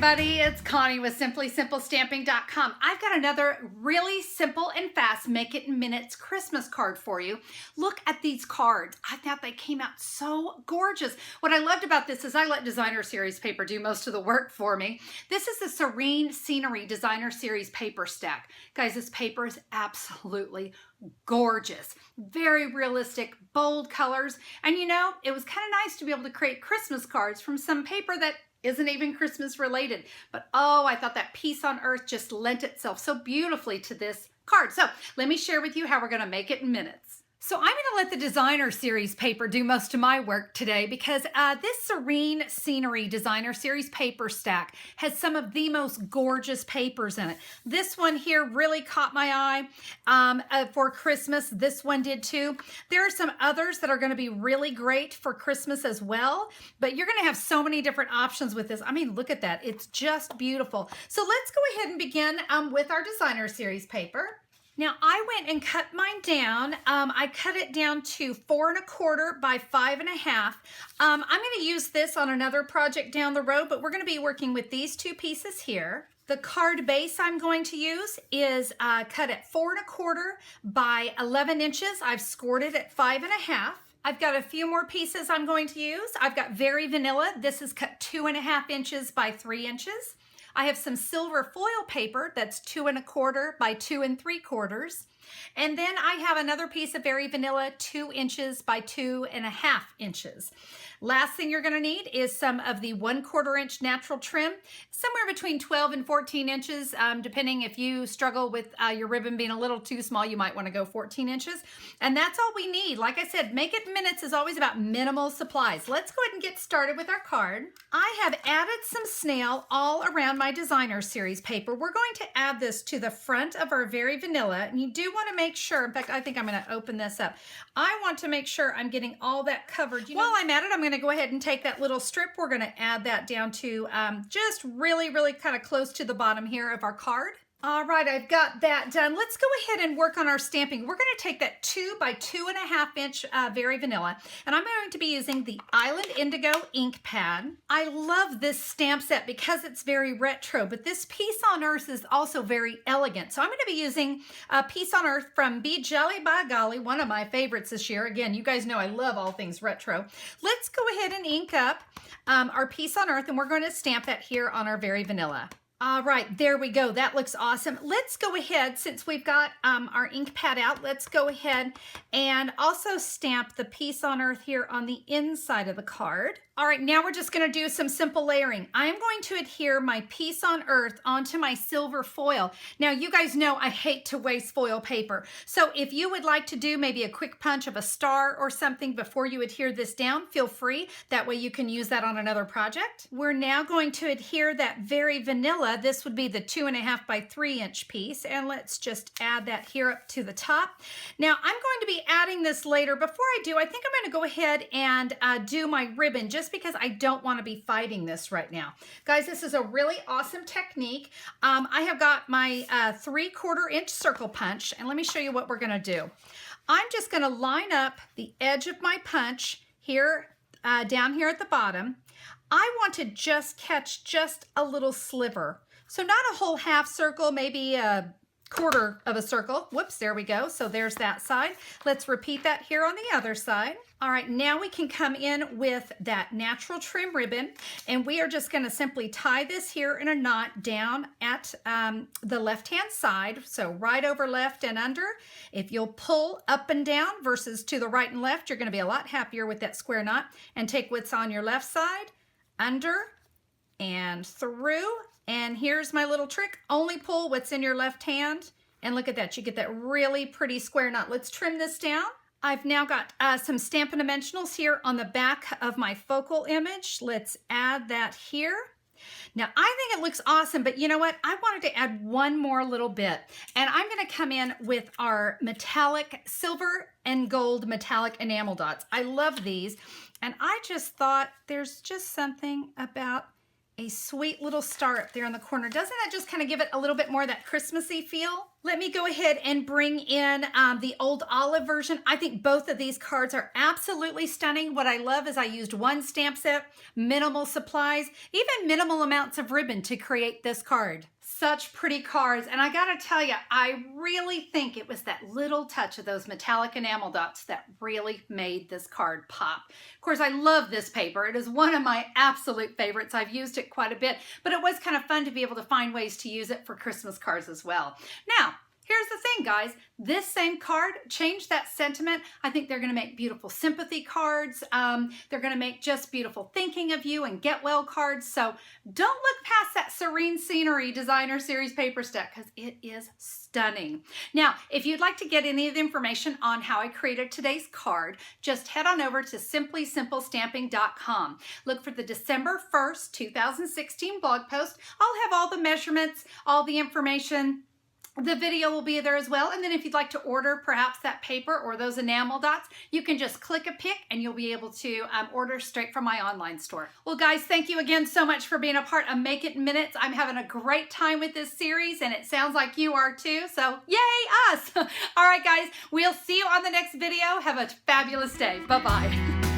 everybody, it's Connie with SimplySimpleStamping.com. I've got another really simple and fast make it in minutes Christmas card for you. Look at these cards. I thought they came out so gorgeous. What I loved about this is I let Designer Series paper do most of the work for me. This is the Serene Scenery Designer Series paper stack. Guys, this paper is absolutely gorgeous. Very realistic, bold colors. And you know, it was kind of nice to be able to create Christmas cards from some paper that isn't even Christmas related. But oh, I thought that Peace on Earth just lent itself so beautifully to this card. So let me share with you how we're going to make it in minutes. So I'm going to let the Designer Series paper do most of my work today because this Serene Scenery Designer Series paper stack has some of the most gorgeous papers in it. This one here really caught my eye for Christmas. This one did too. There are some others that are going to be really great for Christmas as well, but you're going to have so many different options with this. I mean, look at that. It's just beautiful. So let's go ahead and begin with our Designer Series paper. Now I went and cut mine down. I cut it down to 4 1/4 by 5 1/2. I'm going to use this on another project down the road, but we're going to be working with these two pieces here. The card base I'm going to use is cut at 4 1/4 by 11 inches. I've scored it at 5 1/2. I've got a few more pieces I'm going to use. I've got Very Vanilla. This is cut 2 1/2 inches by 3 inches. I have some silver foil paper that's 2 1/4 by 2 3/4. And then I have another piece of Very Vanilla, 2 inches by 2 1/2 inches. Last thing you're gonna need is some of the 1/4 inch natural trim, somewhere between 12 and 14 inches, depending if you struggle with your ribbon being a little too small, you might wanna go 14 inches. And that's all we need. Like I said, make it in minutes is always about minimal supplies. Let's go ahead and get started with our card. I have added some snail all around my Designer Series paper. We're going to add this to the front of our Very Vanilla, and you do want to make sure, in fact, I think I'm going to open this up. I want to make sure I'm getting all that covered. While I'm at it, I'm going to go ahead and take that little strip. We're going to add that down to just really kind of close to the bottom here of our card. All right, I've got that done. Let's go ahead and work on our stamping. We're going to take that 2 by 2 1/2 inch Very Vanilla, and I'm going to be using the Island Indigo ink pad. I love this stamp set because it's very retro, but this Peace on Earth is also very elegant. So I'm going to be using Peace on Earth from Be Jolly by Golly, one of my favorites this year. Again, you guys know I love all things retro. Let's go ahead and ink up our Peace on Earth, and we're going to stamp that here on our Very Vanilla. All right, there we go. That looks awesome. Let's go ahead, since we've got our ink pad out, let's go ahead and also stamp the Peace on Earth here on the inside of the card. All right, now we're just going to do some simple layering. I am going to adhere my Peace on Earth onto my silver foil. Now, you guys know I hate to waste foil paper. So if you would like to do maybe a quick punch of a star or something before you adhere this down, feel free. That way you can use that on another project. We're now going to adhere that Very Vanilla. This would be the 2 1/2 by 3 inch piece. And let's just add that here up to the top. Now, I'm going to be adding this later. Before I do, I think I'm going to go ahead and do my ribbon just because I don't want to be fighting this right now. Guys, this is a really awesome technique. I have got my 3/4 inch circle punch, and let me show you what we're going to do. I'm just going to line up the edge of my punch here, down here at the bottom. I want to just catch just a little sliver. So not a whole half circle, maybe a 1/4 of a circle. Whoops, there we go. So there's that side. Let's repeat that here on the other side. All right, now we can come in with that natural trim ribbon, and we are just going to simply tie this here in a knot down at the left-hand side. So right over left and under. If you'll pull up and down versus to the right and left, you're going to be a lot happier with that square knot. And take what's on your left side, under and through. And here's my little trick. Only pull what's in your left hand. And look at that. You get that really pretty square knot. Let's trim this down. I've now got some Stampin' Dimensionals here on the back of my focal image. Let's add that here. Now, I think it looks awesome, but you know what? I wanted to add one more little bit. And I'm going to come in with our metallic, silver and gold metallic enamel dots. I love these. And I just thought there's just something about a sweet little star up there in the corner. Doesn't that just kind of give it a little bit more of that Christmassy feel? Let me go ahead and bring in the old olive version. I think both of these cards are absolutely stunning. What I love is I used one stamp set, minimal supplies, even minimal amounts of ribbon to create this card. Such pretty cards, and I gotta tell you, I really think it was that little touch of those metallic enamel dots that really made this card pop. Of course, I love this paper. It is one of my absolute favorites. I've used it quite a bit, but it was kind of fun to be able to find ways to use it for Christmas cards as well. Now, here's the thing, guys. This same card changed that sentiment. I think they're going to make beautiful sympathy cards. They're going to make just beautiful thinking of you and get well cards. So don't look past that Serene Scenery Designer Series paper stack because it is stunning. Now, if you'd like to get any of the information on how I created today's card, just head on over to simplysimplestamping.com. Look for the December 1st, 2016 blog post. I'll have all the measurements, all the information. The video will be there as well. And then if you'd like to order perhaps that paper or those enamel dots, you can just click a pick and you'll be able to order straight from my online store. Well, guys, thank you again so much for being a part of Make It in Minutes. I'm having a great time with this series and it sounds like you are too. So yay us. All right, guys, we'll see you on the next video. Have a fabulous day. Bye-bye.